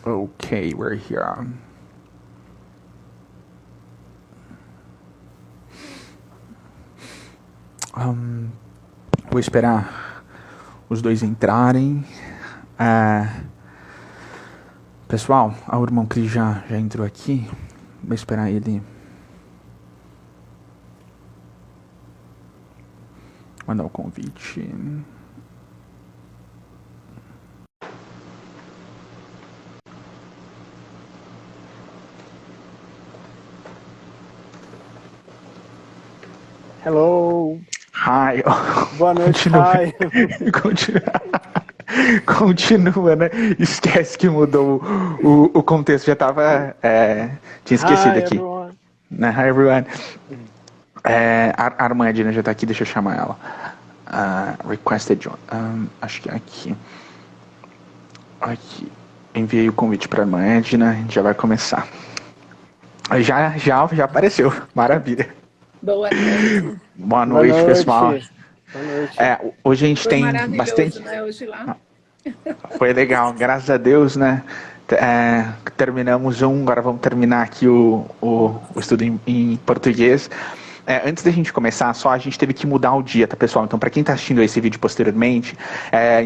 Okay, we're here. Vou esperar os dois entrarem. Pessoal, o irmão Cris já entrou aqui. Vou esperar ele mandar o convite. Hello. Hi. Boa noite, Continua, né? Esquece que mudou o contexto. Já tava... tinha esquecido aqui. Everyone. Hi, everyone. A Armandina já tá aqui, deixa eu chamar ela. Requested John. Acho que é aqui. Enviei o convite pra Armandina, a gente já vai começar. Já apareceu. Maravilha. Boa noite. Boa noite, pessoal. Boa noite. Hoje a gente tem bastante... né, hoje lá. Foi legal, graças a Deus, né? Terminamos agora vamos terminar aqui o estudo em português. Antes da gente começar, a gente teve que mudar o dia, tá, pessoal? Então, para quem está assistindo esse vídeo posteriormente,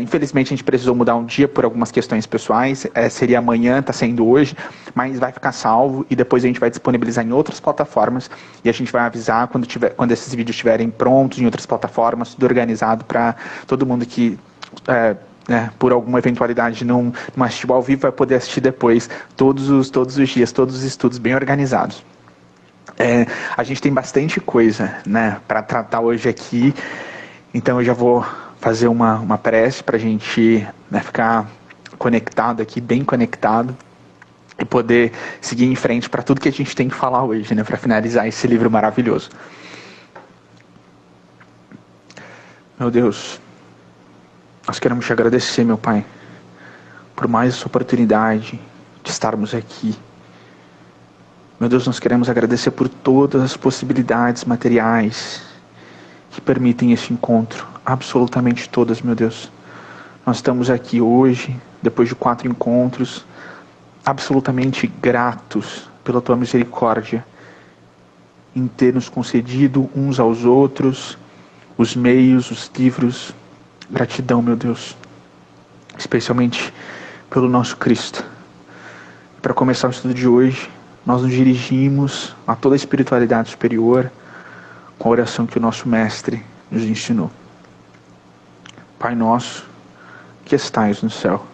infelizmente a gente precisou mudar um dia por algumas questões pessoais. Seria amanhã, tá saindo hoje, mas vai ficar salvo e depois a gente vai disponibilizar em outras plataformas e a gente vai avisar quando esses vídeos estiverem prontos em outras plataformas, tudo organizado para todo mundo que... por alguma eventualidade não assistiu ao vivo, vai poder assistir depois, todos os dias, todos os estudos bem organizados. A gente tem bastante coisa, né, para tratar hoje aqui, então eu já vou fazer uma prece para a gente, né, ficar conectado aqui, bem conectado, e poder seguir em frente para tudo que a gente tem que falar hoje, né, para finalizar esse livro maravilhoso. Meu Deus, nós queremos te agradecer, meu Pai, por mais essa oportunidade de estarmos aqui. Meu Deus, nós queremos agradecer por todas as possibilidades materiais que permitem esse encontro. Absolutamente todas, meu Deus. Nós estamos aqui hoje, depois de 4 encontros, absolutamente gratos pela Tua misericórdia em ter nos concedido uns aos outros os meios, os livros. Gratidão, meu Deus, especialmente pelo nosso Cristo. Para começar o estudo de hoje, nós nos dirigimos a toda a espiritualidade superior com a oração que o nosso Mestre nos ensinou. Pai nosso, que estais no céu,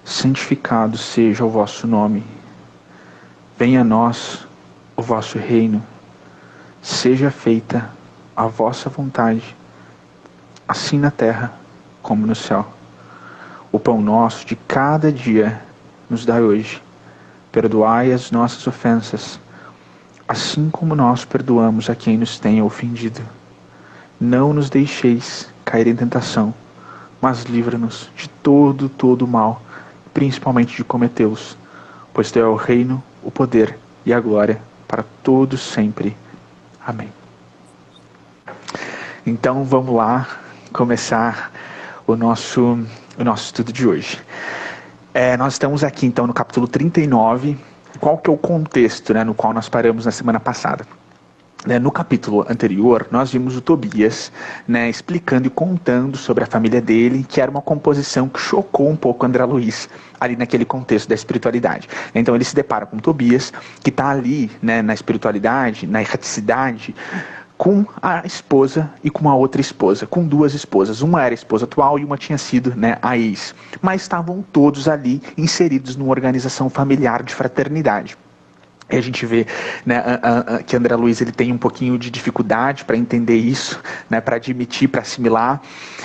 santificado seja o vosso nome. Venha a nós o vosso reino. Seja feita a vossa vontade, assim na terra como no céu. O pão nosso de cada dia nos dai hoje. Perdoai as nossas ofensas, assim como nós perdoamos a quem nos tem ofendido. Não nos deixeis cair em tentação, mas livra-nos de todo mal, principalmente de cometê-los, pois teu é o reino, o poder e a glória para todos sempre. Amém. Então vamos lá começar o nosso estudo de hoje. Nós estamos aqui então no capítulo 39. Qual que é o contexto, né, no qual nós paramos na semana passada? No capítulo anterior, nós vimos o Tobias, né, explicando e contando sobre a família dele, que era uma composição que chocou um pouco André Luiz, ali naquele contexto da espiritualidade. Então ele se depara com Tobias, que está ali, né, na espiritualidade, na erraticidade, com a esposa e com a outra esposa, com 2 esposas. Uma era a esposa atual e uma tinha sido, né, a ex. Mas estavam todos ali inseridos numa organização familiar de fraternidade. E a gente vê, né, que André Luiz ele tem um pouquinho de dificuldade para entender isso, né, para admitir, para assimilar.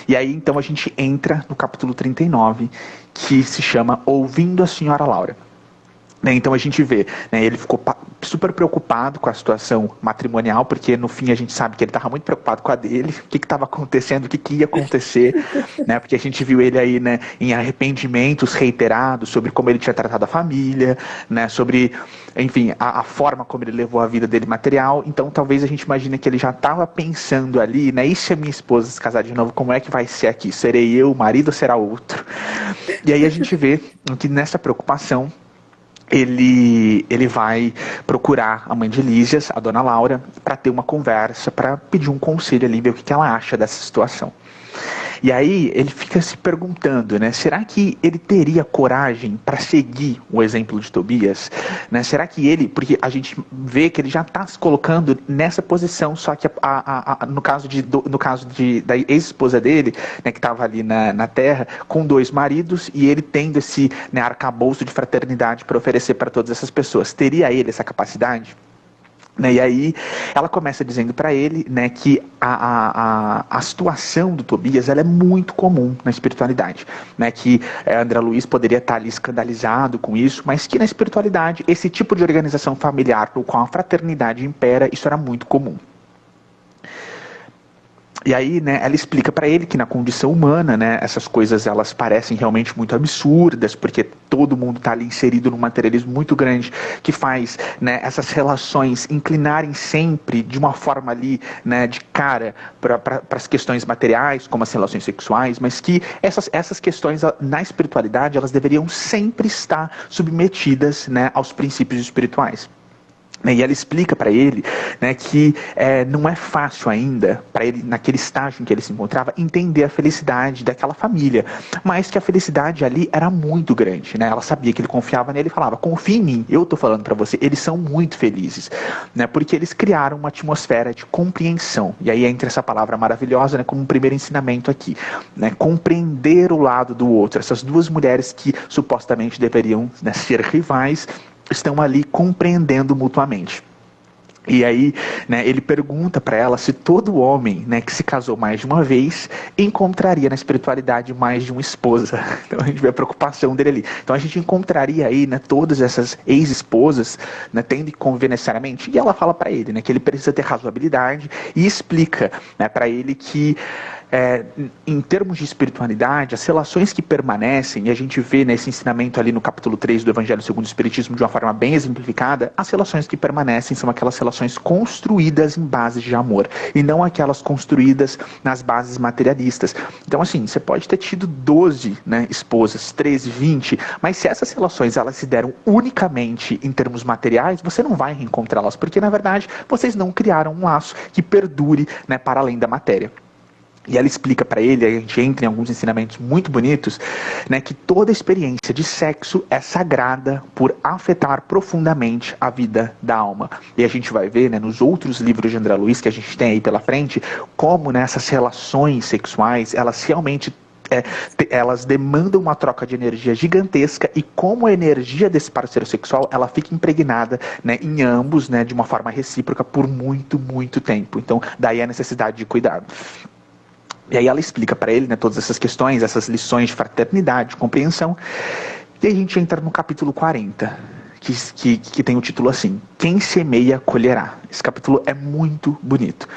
E aí então a gente entra no capítulo 39, que se chama Ouvindo a Senhora Laura. Então a gente vê, né, ele ficou super preocupado com a situação matrimonial, porque no fim a gente sabe que ele estava muito preocupado com a dele, o que estava acontecendo, o que ia acontecer, né, porque a gente viu ele aí, né, em arrependimentos reiterados sobre como ele tinha tratado a família, né, sobre, enfim, a forma como ele levou a vida dele material. Então talvez a gente imagine que ele já estava pensando ali, né, e se a minha esposa se casar de novo, como é que vai ser aqui? Serei eu, o marido ou será outro? E aí a gente vê que nessa preocupação ele vai procurar a mãe de Lísias, a dona Laura, para ter uma conversa, para pedir um conselho ali, ver o que ela acha dessa situação. E aí ele fica se perguntando, né? Será que ele teria coragem para seguir o exemplo de Tobias? Né? Será que ele, porque a gente vê que ele já está se colocando nessa posição, só que no caso da ex-esposa dele, né, que estava ali na terra, com 2 maridos, e ele tendo esse, né, arcabouço de fraternidade para oferecer para todas essas pessoas. Teria ele essa capacidade? Né, e aí ela começa dizendo para ele, né, que a situação do Tobias ela é muito comum na espiritualidade, né, que André Luiz poderia estar ali escandalizado com isso, mas que na espiritualidade esse tipo de organização familiar no qual a fraternidade impera, isso era muito comum. E aí, né, ela explica para ele que na condição humana, né, essas coisas elas parecem realmente muito absurdas, porque todo mundo está ali inserido num materialismo muito grande que faz, né, essas relações inclinarem sempre de uma forma ali, né, de cara para as questões materiais, como as relações sexuais, mas que essas questões na espiritualidade elas deveriam sempre estar submetidas, né, aos princípios espirituais. E ela explica para ele, né, que não é fácil ainda, para ele, naquele estágio em que ele se encontrava, entender a felicidade daquela família, mas que a felicidade ali era muito grande. Né? Ela sabia que ele confiava nele e falava, confia em mim, eu estou falando para você, eles são muito felizes, né, porque eles criaram uma atmosfera de compreensão. E aí entra essa palavra maravilhosa, né, como um primeiro ensinamento aqui, né, compreender o lado do outro. Essas 2 mulheres que supostamente deveriam, né, ser rivais, estão ali compreendendo mutuamente. E aí, né, ele pergunta para ela se todo homem, né, que se casou mais de uma vez encontraria na espiritualidade mais de uma esposa. Então a gente vê a preocupação dele ali. Então a gente encontraria aí, né, todas essas ex-esposas, né, tendo que conviver necessariamente. E ela fala para ele, né, que ele precisa ter razoabilidade e explica, né, para ele que em termos de espiritualidade, as relações que permanecem, e a gente vê nesse ensinamento ali no capítulo 3 do Evangelho segundo o Espiritismo de uma forma bem exemplificada, as relações que permanecem são aquelas relações construídas em bases de amor, e não aquelas construídas nas bases materialistas. Então assim, você pode ter tido 12, né, esposas, 13, 20, mas se essas relações elas se deram unicamente em termos materiais, você não vai reencontrá-las, porque na verdade vocês não criaram um laço que perdure, né, para além da matéria. E ela explica para ele, a gente entra em alguns ensinamentos muito bonitos, né, que toda experiência de sexo é sagrada por afetar profundamente a vida da alma. E a gente vai ver, né, nos outros livros de André Luiz que a gente tem aí pela frente, como nessas relações sexuais, elas realmente elas demandam uma troca de energia gigantesca e como a energia desse parceiro sexual ela fica impregnada, né, em ambos, né, de uma forma recíproca por muito, muito tempo. Então daí a necessidade de cuidado. E aí ela explica para ele, né, todas essas questões, essas lições de fraternidade, de compreensão. E aí a gente entra no capítulo 40, que tem o título assim, Quem semeia, colherá. Esse capítulo é muito bonito.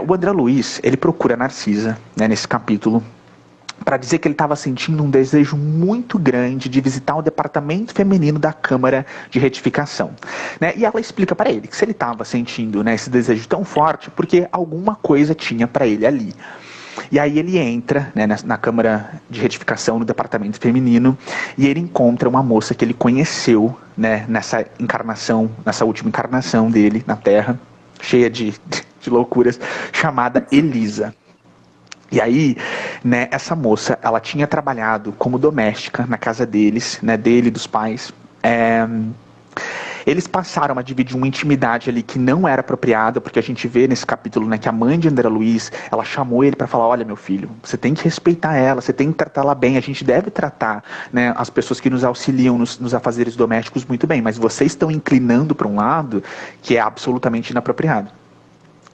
O André Luiz, ele procura Narcisa, né, nesse capítulo, para dizer que ele estava sentindo um desejo muito grande de visitar o departamento feminino da Câmara de Retificação. Né? E ela explica para ele que se ele estava sentindo, né, esse desejo tão forte, porque alguma coisa tinha para ele ali. E aí ele entra, né, na Câmara de Retificação, no departamento feminino, e ele encontra uma moça que ele conheceu, né, nessa encarnação, nessa última encarnação dele na Terra, cheia de loucuras, chamada Elisa. E aí, né, essa moça, ela tinha trabalhado como doméstica na casa deles, né, dele e dos pais. Eles passaram a dividir uma intimidade ali que não era apropriada, porque a gente vê nesse capítulo, né, que a mãe de André Luiz, ela chamou ele para falar, olha meu filho, você tem que respeitar ela, você tem que tratá-la bem, a gente deve tratar, né, as pessoas que nos auxiliam nos afazeres domésticos muito bem, mas vocês estão inclinando para um lado que é absolutamente inapropriado.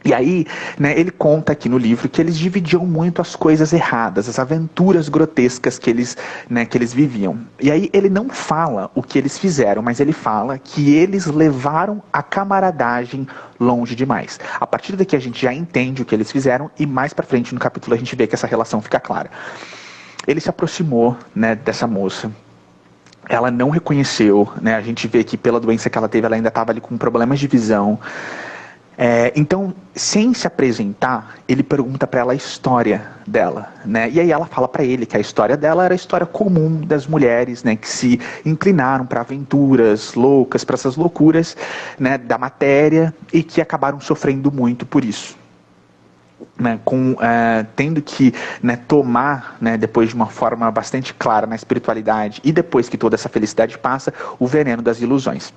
E aí, né, ele conta aqui no livro que eles dividiam muito as coisas erradas, as aventuras grotescas que eles viviam. E aí ele não fala o que eles fizeram, mas ele fala que eles levaram a camaradagem longe demais. A partir daqui a gente já entende o que eles fizeram e mais pra frente no capítulo a gente vê que essa relação fica clara. Ele se aproximou, né, dessa moça. Ela não reconheceu, né, a gente vê que pela doença que ela teve ela ainda estava ali com problemas de visão. Então, sem se apresentar, ele pergunta para ela a história dela, né? E aí ela fala para ele que a história dela era a história comum das mulheres, né? Que se inclinaram para aventuras loucas, para essas loucuras, né? Da matéria e que acabaram sofrendo muito por isso. Né, tendo que, né, tomar, né, depois de uma forma bastante clara na espiritualidade e depois que toda essa felicidade passa, o veneno das ilusões.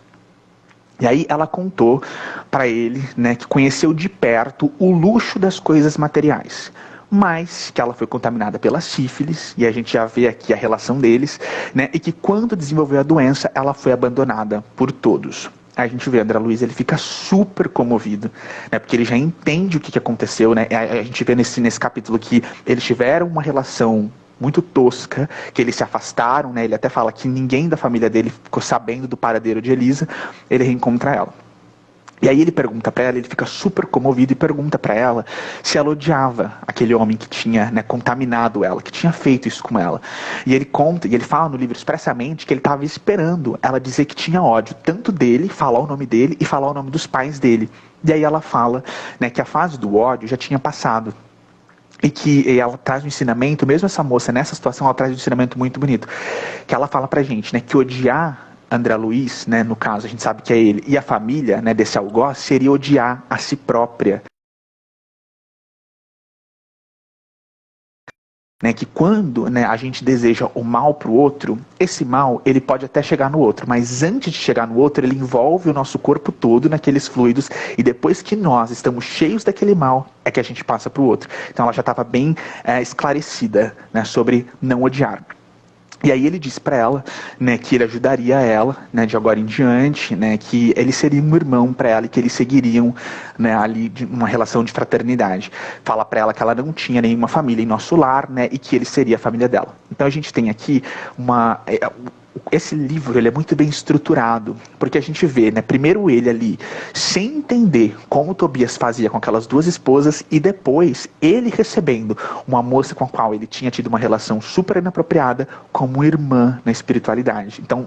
E aí ela contou para ele, né, que conheceu de perto o luxo das coisas materiais, mas que ela foi contaminada pela sífilis, e a gente já vê aqui a relação deles, né, e que quando desenvolveu a doença, ela foi abandonada por todos. A gente vê André Luiz, ele fica super comovido, né, porque ele já entende o que aconteceu, né? A gente vê nesse capítulo que eles tiveram uma relação muito tosca, que eles se afastaram, né? Ele até fala que ninguém da família dele ficou sabendo do paradeiro de Elisa. Ele reencontra ela. E aí ele pergunta para ela, ele fica super comovido e pergunta para ela se ela odiava aquele homem que tinha, né, contaminado ela, que tinha feito isso com ela. E ele conta, e ele fala no livro expressamente que ele estava esperando ela dizer que tinha ódio, tanto dele, falar o nome dele e falar o nome dos pais dele. E aí ela fala, né, que a fase do ódio já tinha passado. E que ela traz um ensinamento, mesmo essa moça nessa situação, ela traz um ensinamento muito bonito. Que ela fala pra gente, né, que odiar André Luiz, né, no caso a gente sabe que é ele, e a família, né, desse algoz, seria odiar a si própria. Né, que quando, né, a gente deseja o mal para o outro, esse mal ele pode até chegar no outro, mas antes de chegar no outro, ele envolve o nosso corpo todo naqueles fluidos, e depois que nós estamos cheios daquele mal, é que a gente passa para o outro. Então ela já estava bem esclarecida, né, sobre não odiar. E aí ele disse para ela, né, que ele ajudaria ela, né, de agora em diante, né, que ele seria um irmão para ela e que eles seguiriam, né, ali de uma relação de fraternidade. Fala para ela que ela não tinha nenhuma família em nosso lar, né, e que ele seria a família dela. Então a gente tem aqui esse livro, ele é muito bem estruturado, porque a gente vê, né, primeiro ele ali, sem entender como Tobias fazia com aquelas duas esposas, e depois ele recebendo uma moça com a qual ele tinha tido uma relação super inapropriada, como irmã na espiritualidade. Então,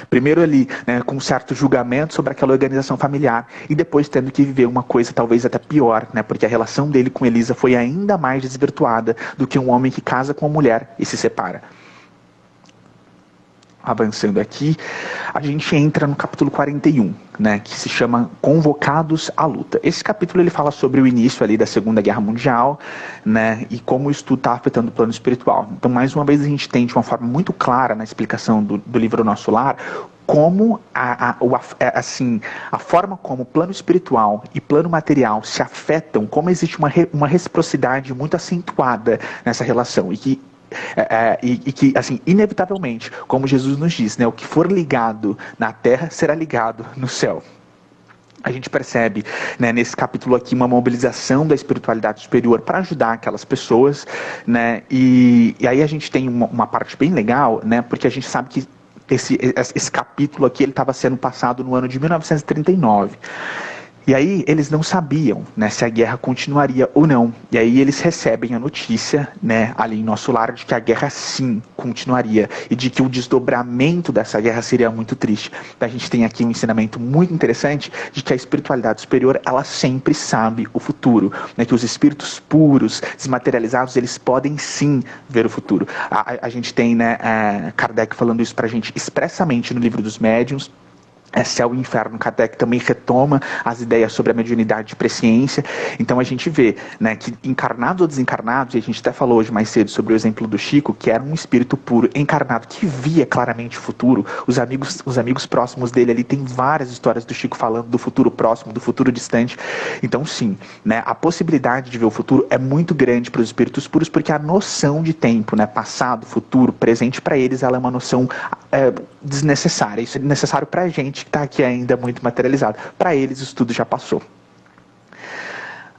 primeiro ali, né, com um certo julgamento sobre aquela organização familiar, e depois tendo que viver uma coisa talvez até pior, né, porque a relação dele com Elisa foi ainda mais desvirtuada do que um homem que casa com uma mulher e se separa. Avançando aqui, a gente entra no capítulo 41, né, que se chama Convocados à Luta. Esse capítulo ele fala sobre o início ali da Segunda Guerra Mundial, né, e como isso tudo está afetando o plano espiritual. Então, mais uma vez, a gente tem de uma forma muito clara na explicação do livro Nosso Lar, como a forma como o plano espiritual e plano material se afetam, como existe uma reciprocidade muito acentuada nessa relação, e que, assim, inevitavelmente, como Jesus nos diz, né, o que for ligado na terra será ligado no céu. A gente percebe, né, nesse capítulo aqui uma mobilização da espiritualidade superior para ajudar aquelas pessoas, né, e aí a gente tem uma parte bem legal, né, porque a gente sabe que esse capítulo aqui ele estava sendo passado no ano de 1939. E aí eles não sabiam, né, se a guerra continuaria ou não. E aí eles recebem a notícia, né, ali em Nosso Lar, de que a guerra sim continuaria e de que o desdobramento dessa guerra seria muito triste. Então, a gente tem aqui um ensinamento muito interessante de que a espiritualidade superior, ela sempre sabe o futuro, né, que os espíritos puros, desmaterializados, eles podem sim ver o futuro. A gente tem, né, Kardec falando isso pra gente expressamente no Livro dos Médiuns. Céu e Inferno, Kardec também retoma as ideias sobre a mediunidade de presciência. Então a gente vê, né, que encarnados ou desencarnados, e a gente até falou hoje mais cedo sobre o exemplo do Chico, que era um espírito puro encarnado, que via claramente o futuro. Os amigos próximos dele ali, tem várias histórias do Chico falando do futuro próximo, do futuro distante. Então sim, né, a possibilidade de ver o futuro é muito grande para os espíritos puros, porque a noção de tempo, né, passado, futuro, presente, para eles ela é uma noção desnecessária. Isso é necessário para a gente que está aqui ainda muito materializado. Para eles isso tudo já passou.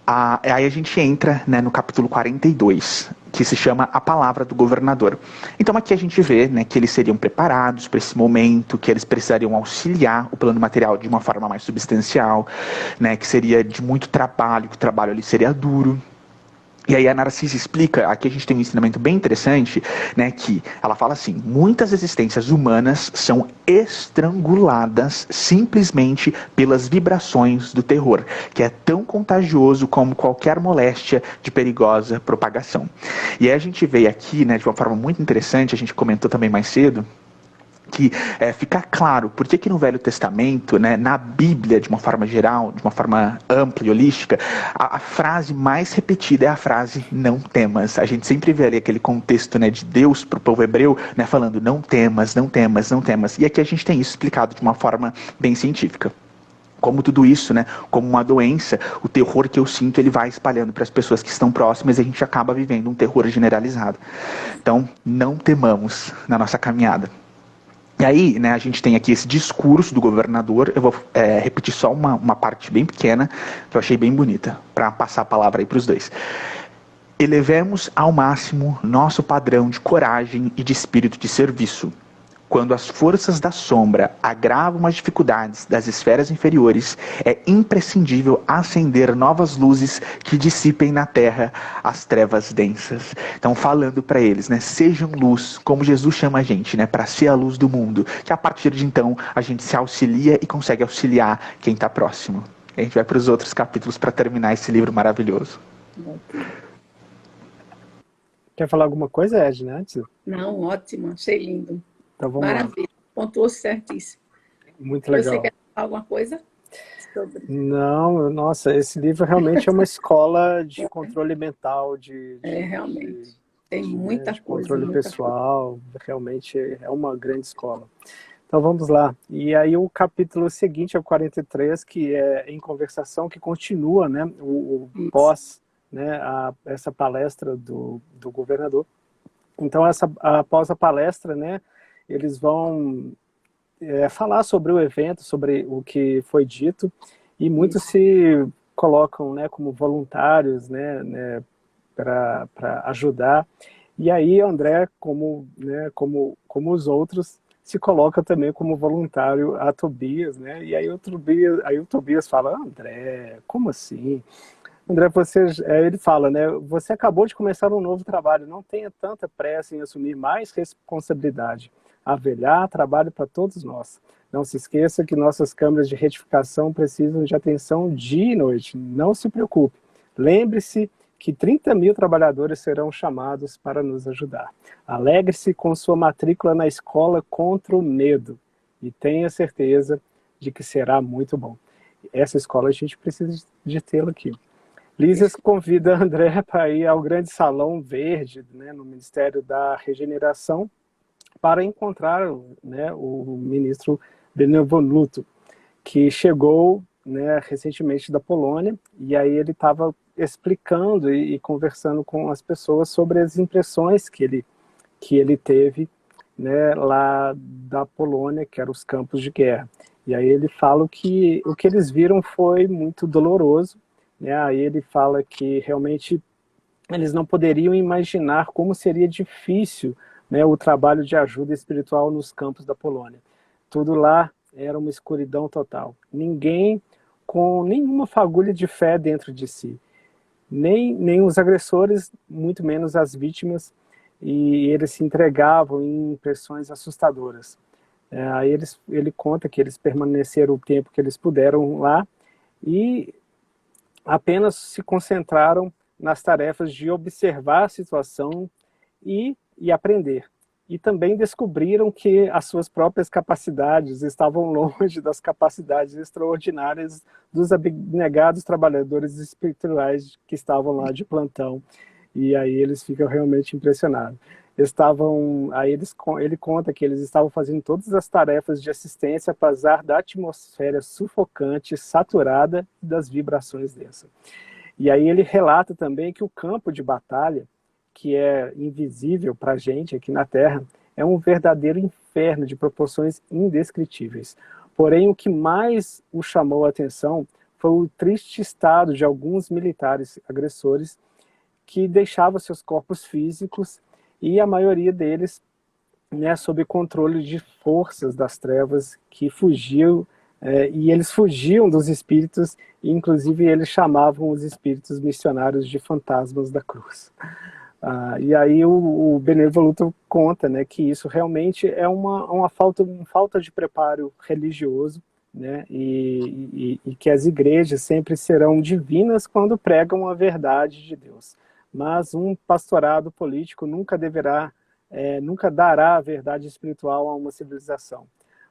Aí a gente entra, né, no capítulo 42, que se chama A Palavra do Governador. Então aqui a gente vê, né, que eles seriam preparados para esse momento, que eles precisariam auxiliar o plano material de uma forma mais substancial, né, que seria de muito trabalho, que o trabalho ali seria duro. E aí a Narcisa explica, aqui a gente tem um ensinamento bem interessante, né, que ela fala assim: muitas existências humanas são estranguladas simplesmente pelas vibrações do terror, que é tão contagioso como qualquer moléstia de perigosa propagação. E aí a gente vê aqui, né, de uma forma muito interessante, a gente comentou também mais cedo, que fica claro por que no Velho Testamento, né, na Bíblia, de uma forma geral, de uma forma ampla e holística, a frase mais repetida é a frase não temas. A gente sempre vê ali aquele contexto, né, de Deus para o povo hebreu, né, falando não temas, não temas, não temas. E aqui a gente tem isso explicado de uma forma bem científica. Como tudo isso, né, como uma doença, o terror que eu sinto, ele vai espalhando para as pessoas que estão próximas e a gente acaba vivendo um terror generalizado. Então, não temamos na nossa caminhada. E aí, né, a gente tem aqui esse discurso do governador. Eu vou repetir só uma parte bem pequena, que eu achei bem bonita, para passar a palavra aí para os dois. Elevemos ao máximo nosso padrão de coragem e de espírito de serviço. Quando as forças da sombra agravam as dificuldades das esferas inferiores, é imprescindível acender novas luzes que dissipem na terra as trevas densas. Então, falando para eles, né, sejam luz, como Jesus chama a gente, né, para ser a luz do mundo, que a partir de então a gente se auxilia e consegue auxiliar quem está próximo. E a gente vai para os outros capítulos para terminar esse livro maravilhoso. Quer falar alguma coisa, Edna, antes? Não, ótimo, achei lindo. Então vamos Maravilha, pontuou certíssimo. Muito legal. Você quer falar alguma coisa sobre? Não, nossa, esse livro realmente é uma escola de controle mental, Realmente. Tem muita de coisa. controle Muita pessoal, realmente é uma grande escola. Então vamos lá. E aí o capítulo seguinte é o 43, que é em conversação, que continua, né, o pós, né, essa palestra do governador. Então após a palestra, né, eles vão falar sobre o evento, sobre o que foi dito, e muitos se colocam, né, como voluntários, né, para ajudar. E aí André, como os outros, se coloca também como voluntário a Tobias, né? E aí o Tobias fala: André, como assim? André, ele fala, né? Você acabou de começar um novo trabalho, não tenha tanta pressa em assumir mais responsabilidade. Haverá trabalho para todos nós. Não se esqueça que nossas câmeras de retificação precisam de atenção dia e noite. Não se preocupe. Lembre-se que 30 mil trabalhadores serão chamados para nos ajudar. Alegre-se com sua matrícula na escola contra o medo e tenha certeza de que será muito bom. Essa escola a gente precisa de tê-la aqui. Lísias convida André para ir ao grande salão verde, né, no Ministério da Regeneração, para encontrar, né, o ministro Benevoluto, que chegou, né, recentemente da Polônia, e aí ele estava explicando e conversando com as pessoas sobre as impressões que ele teve, né, lá da Polônia, que eram os campos de guerra. E aí ele fala que o que eles viram foi muito doloroso, né? Aí ele fala que realmente eles não poderiam imaginar como seria difícil, né, o trabalho de ajuda espiritual nos campos da Polônia. Tudo lá era uma escuridão total. Ninguém com nenhuma fagulha de fé dentro de si. Nem os agressores, muito menos as vítimas, e eles se entregavam em impressões assustadoras. Aí ele conta que eles permaneceram o tempo que eles puderam lá e apenas se concentraram nas tarefas de observar a situação e aprender. E também descobriram que as suas próprias capacidades estavam longe das capacidades extraordinárias dos abnegados trabalhadores espirituais que estavam lá de plantão. E aí eles ficam realmente impressionados. Ele conta que eles estavam fazendo todas as tarefas de assistência, apesar da atmosfera sufocante, saturada e das vibrações densas. E aí ele relata também que o campo de batalha, que é invisível para a gente aqui na Terra, é um verdadeiro inferno de proporções indescritíveis. Porém, o que mais o chamou a atenção foi o triste estado de alguns militares agressores que deixavam seus corpos físicos e a maioria deles, né, sob controle de forças das trevas que fugiam e eles fugiam dos espíritos, e inclusive eles chamavam os espíritos missionários de fantasmas da cruz. E aí o Benevoluto conta, né, que isso realmente é uma falta de preparo religioso, né, e que as igrejas sempre serão divinas quando pregam a verdade de Deus. Mas um pastorado político nunca dará a verdade espiritual a uma civilização.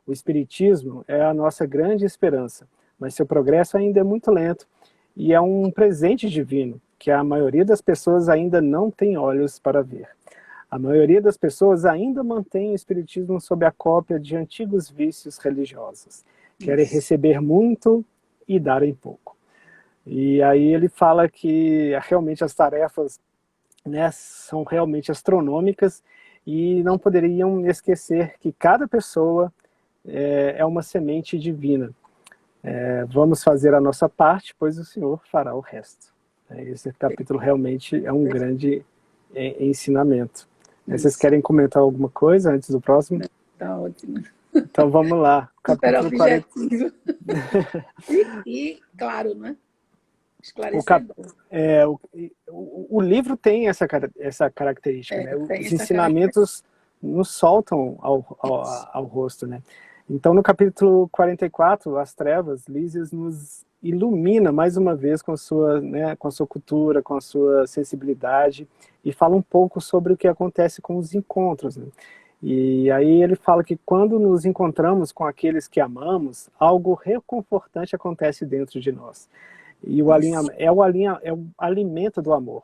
O espiritismo é a nossa grande esperança, mas seu progresso ainda é muito lento e é um presente divino que a maioria das pessoas ainda não tem olhos para ver. A maioria das pessoas ainda mantém o espiritismo sob a cópia de antigos vícios religiosos. Querem receber muito e darem pouco. E aí ele fala que realmente as tarefas, né, são realmente astronômicas e não poderiam esquecer que cada pessoa é uma semente divina. Vamos fazer a nossa parte, pois o Senhor fará o resto. Esse capítulo realmente é um grande ensinamento. Vocês querem comentar alguma coisa antes do próximo? Tá ótimo. Então vamos lá. Super objetivo. E claro, né? Esclarecedor. O livro tem essa característica, né? Os ensinamentos nos soltam ao rosto, né? Então, no capítulo 44, As Trevas, Lísias nos ilumina mais uma vez com a sua cultura, com a sua sensibilidade, e fala um pouco sobre o que acontece com os encontros, né? E aí ele fala que quando nos encontramos com aqueles que amamos, algo reconfortante acontece dentro de nós. E o alimento do amor.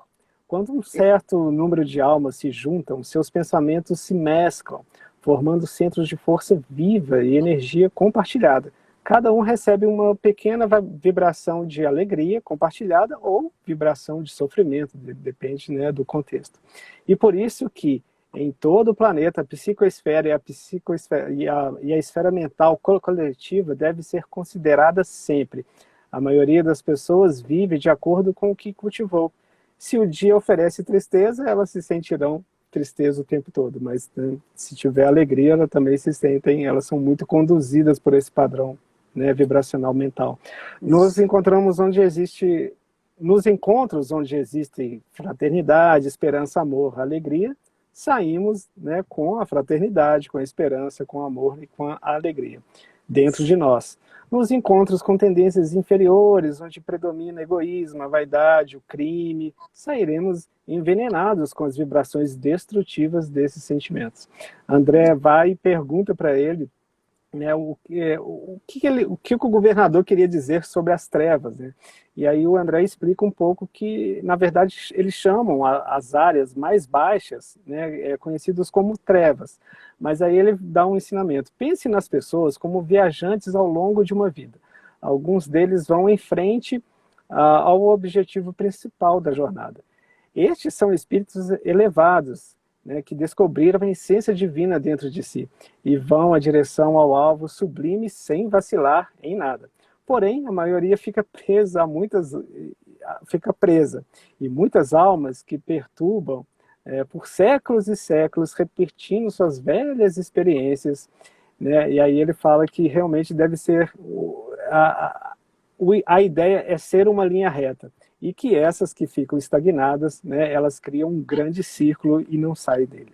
Quando um certo número de almas se juntam, seus pensamentos se mesclam, formando centros de força viva e energia compartilhada. Cada um recebe uma pequena vibração de alegria compartilhada ou vibração de sofrimento, depende, né, do contexto. E por isso que em todo o planeta, a psicoesfera e a esfera mental coletiva deve ser considerada sempre. A maioria das pessoas vive de acordo com o que cultivou. Se o dia oferece tristeza, elas se sentirão tristeza o tempo todo, mas, né, se tiver alegria, elas também se sentem, elas são muito conduzidas por esse padrão, né, vibracional mental. Nos encontramos nos encontros onde existe fraternidade, esperança, amor, alegria, saímos, né, com a fraternidade, com a esperança, com o amor e com a alegria dentro de nós. Nos encontros com tendências inferiores, onde predomina egoísmo, a vaidade, o crime, sairemos envenenados com as vibrações destrutivas desses sentimentos. André vai e pergunta para ele, né, o que o governador queria dizer sobre as trevas, né? E aí o André explica um pouco que, na verdade, eles chamam as áreas mais baixas, né, conhecidas como trevas. Mas aí ele dá um ensinamento. Pense nas pessoas como viajantes ao longo de uma vida. Alguns deles vão em frente ao objetivo principal da jornada. Estes são espíritos elevados, né, que descobriram a essência divina dentro de si e vão à direção ao alvo sublime sem vacilar em nada. Porém, a maioria fica presa e muitas almas que perturbam por séculos e séculos, repetindo suas velhas experiências, né, e aí ele fala que realmente deve ser a ideia é ser uma linha reta. E que essas que ficam estagnadas, né, elas criam um grande círculo e não saem dele.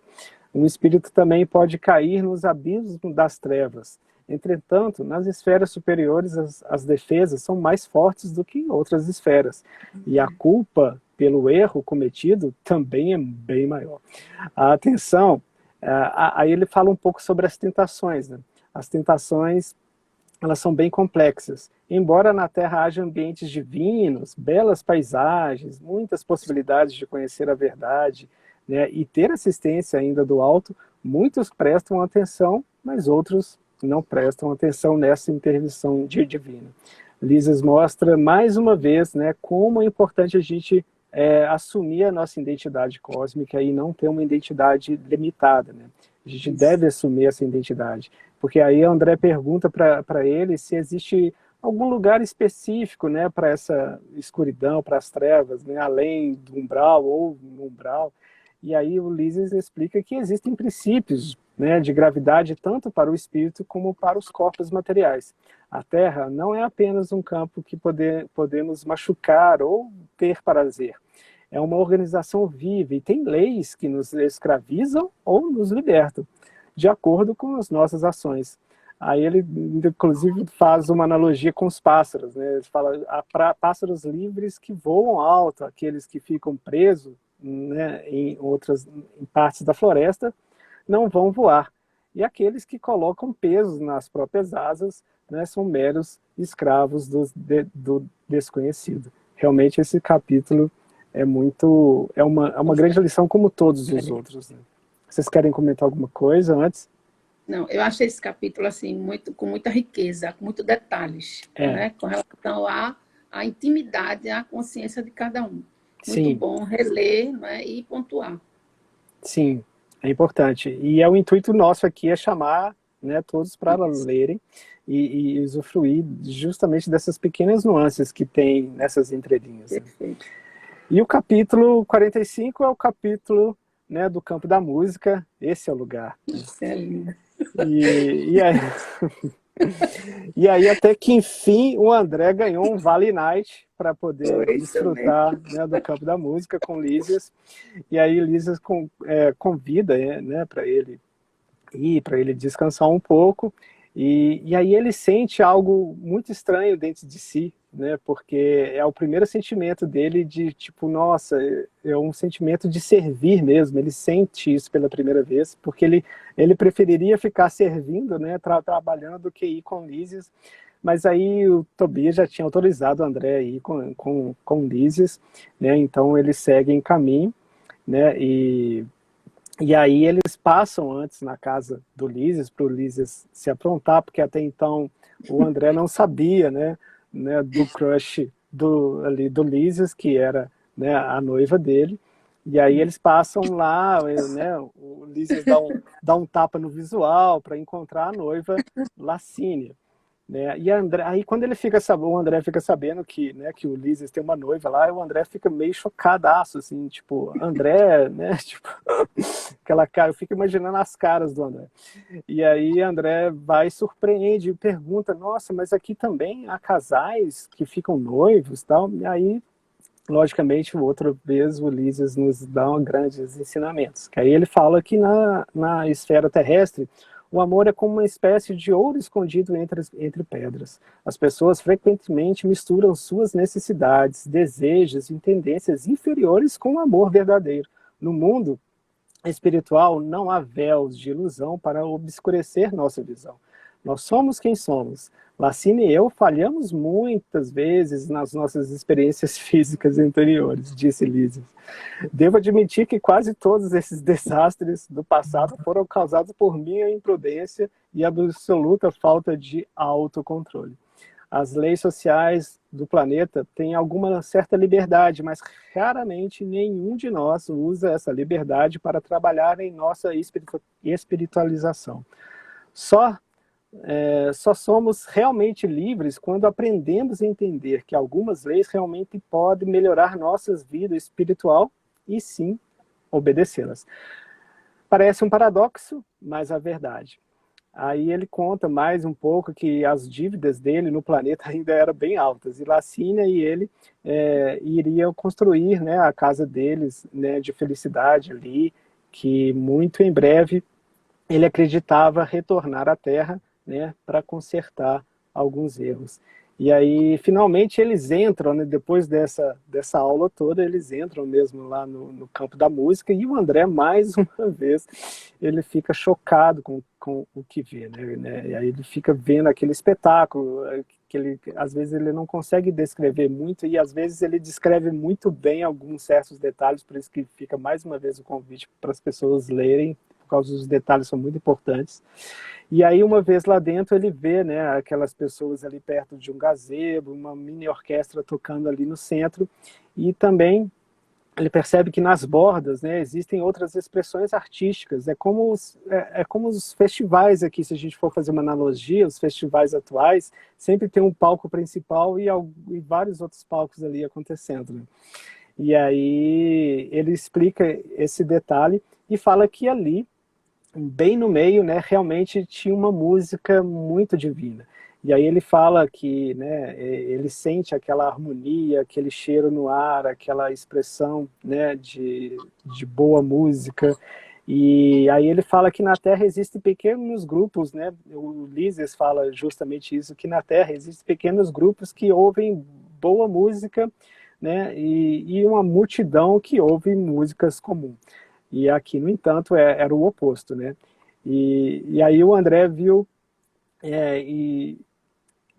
Um espírito também pode cair nos abismos das trevas. Entretanto, nas esferas superiores, as defesas são mais fortes do que em outras esferas. E a culpa pelo erro cometido também é bem maior. A atenção, aí ele fala um pouco sobre as tentações, né? As tentações, elas são bem complexas. Embora na Terra haja ambientes divinos, belas paisagens, muitas possibilidades de conhecer a verdade, né, e ter assistência ainda do alto, muitos prestam atenção, mas outros não prestam atenção nessa intervenção divina. Lísias mostra mais uma vez, né, como é importante a gente assumir a nossa identidade cósmica e não ter uma identidade limitada, né? A gente deve assumir essa identidade. Porque aí André pergunta para ele se existe algum lugar específico, né, para essa escuridão, para as trevas, né, além do umbral ou no umbral. E aí o Lísias explica que existem princípios, né, de gravidade tanto para o espírito como para os corpos materiais. A Terra não é apenas um campo que podemos machucar ou ter prazer. É uma organização viva e tem leis que nos escravizam ou nos libertam, de acordo com as nossas ações. Aí ele, inclusive, faz uma analogia com os pássaros, né? Ele fala, há pássaros livres que voam alto, aqueles que ficam presos, né, em partes da floresta, não vão voar. E aqueles que colocam pesos nas próprias asas, né, são meros escravos do desconhecido. Realmente esse capítulo é uma grande lição como todos os outros, né? Vocês querem comentar alguma coisa antes? Não, eu achei esse capítulo assim, com muita riqueza, com muitos detalhes, né, com relação à intimidade, à consciência de cada um. Muito Sim. bom reler, né, e pontuar. Sim, é importante. E o intuito nosso aqui é chamar, né, todos para lerem e usufruir justamente dessas pequenas nuances que tem nessas entrelinhas. Perfeito. E o capítulo 45 é o capítulo, né, do campo da música. Esse é o lugar. Isso é lindo. E aí, até que enfim, o André ganhou um Vale Night para poder desfrutar, né, do campo da música com Lísias. E aí Lísias convida, né, para ele ir, para ele descansar um pouco. E aí ele sente algo muito estranho dentro de si, né, porque é o primeiro sentimento dele de tipo, nossa, é um sentimento de servir mesmo. Ele sente isso pela primeira vez, porque ele preferiria ficar servindo, né, trabalhando do que ir com Lísias. Mas aí o Tobias já tinha autorizado o André a ir com Lísias, né, então eles seguem caminho, né, e aí eles passam antes na casa do Lísias, para o Lísias se aprontar, porque até então o André não sabia, né, do crush do Lísias, que era, né, a noiva dele. E aí eles passam lá, né, o Lísias dá um tapa no visual para encontrar a noiva Lacínia. Né? E aí quando o André fica sabendo que, né, que o Lísias tem uma noiva lá, o André fica meio chocadaço, assim, tipo, André, né, tipo, aquela cara, eu fico imaginando as caras do André. E aí André vai e surpreende e pergunta, nossa, mas aqui também há casais que ficam noivos e tal. E aí, logicamente, outra vez o Lísias nos dá grandes ensinamentos. Que aí ele fala que na esfera terrestre, o amor é como uma espécie de ouro escondido entre pedras. As pessoas frequentemente misturam suas necessidades, desejos e tendências inferiores com o amor verdadeiro. No mundo espiritual, não há véus de ilusão para obscurecer nossa visão. Nós somos quem somos. Lacine e eu falhamos muitas vezes nas nossas experiências físicas anteriores, disse Lísias. Devo admitir que quase todos esses desastres do passado foram causados por minha imprudência e absoluta falta de autocontrole. As leis sociais do planeta têm alguma certa liberdade, mas raramente nenhum de nós usa essa liberdade para trabalhar em nossa espiritualização. Só somos realmente livres quando aprendemos a entender que algumas leis realmente podem melhorar nossas vidas espiritual e sim obedecê-las. Parece um paradoxo, mas é verdade. Aí ele conta mais um pouco que as dívidas dele no planeta ainda eram bem altas. E Lacínia e ele iriam construir, né, a casa deles, né, de felicidade ali, que muito em breve ele acreditava retornar à Terra, né, para consertar alguns erros. E aí, finalmente, eles entram, né, depois dessa aula toda, eles entram mesmo lá no campo da música, e o André, mais uma vez, ele fica chocado com o que vê, né? E aí ele fica vendo aquele espetáculo, que às vezes ele não consegue descrever muito, e às vezes ele descreve muito bem alguns certos detalhes, por isso que fica mais uma vez o convite para as pessoas lerem, por causa dos detalhes são muito importantes. E aí, uma vez lá dentro, ele vê, né, aquelas pessoas ali perto de um gazebo, uma mini orquestra tocando ali no centro, e também ele percebe que nas bordas, né, existem outras expressões artísticas. É como os festivais aqui, se a gente for fazer uma analogia, os festivais atuais, sempre tem um palco principal e vários outros palcos ali acontecendo, né? E aí ele explica esse detalhe e fala que ali, bem no meio, né, realmente tinha uma música muito divina. E aí ele fala que, né, ele sente aquela harmonia, aquele cheiro no ar, aquela expressão, né, de boa música. E aí ele fala que na Terra existem pequenos grupos, né? O Ulisses fala justamente isso, que na Terra existem pequenos grupos que ouvem boa música, né? E uma multidão que ouve músicas comuns. E aqui, no entanto, era o oposto, né? E aí o André viu e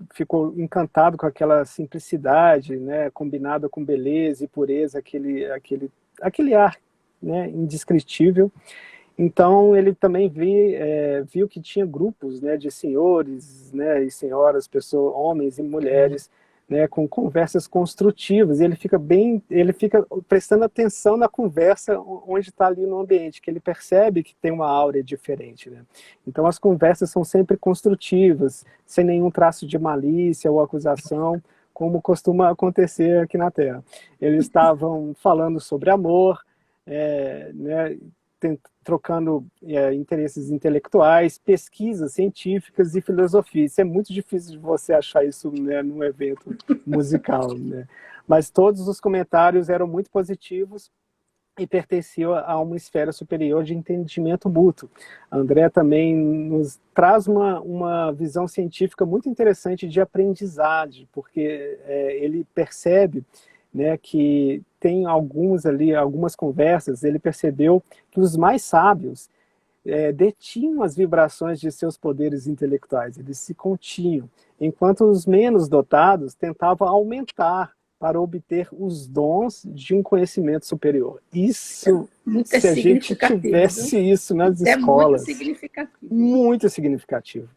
ficou encantado com aquela simplicidade, né? Combinada com beleza e pureza, aquele ar, né? Indescritível. Então ele também viu que tinha grupos, né, de senhores, né, e senhoras, pessoas, homens e mulheres, né, com conversas construtivas. E ele fica prestando atenção na conversa onde está ali no ambiente, que ele percebe que tem uma áurea diferente, né? Então as conversas são sempre construtivas, sem nenhum traço de malícia ou acusação, como costuma acontecer aqui na Terra. Eles estavam falando sobre amor, né, trocando interesses intelectuais, pesquisas científicas e filosofia. Isso é muito difícil de você achar isso, né, num evento musical, né? Mas todos os comentários eram muito positivos e pertenciam a uma esfera superior de entendimento mútuo. André também nos traz uma visão científica muito interessante de aprendizagem, porque ele percebe, né, que tem algumas conversas, ele percebeu que os mais sábios detinham as vibrações de seus poderes intelectuais, eles se continham, enquanto os menos dotados tentavam aumentar para obter os dons de um conhecimento superior. Isso, se a gente tivesse isso nas escolas... Muito significativo.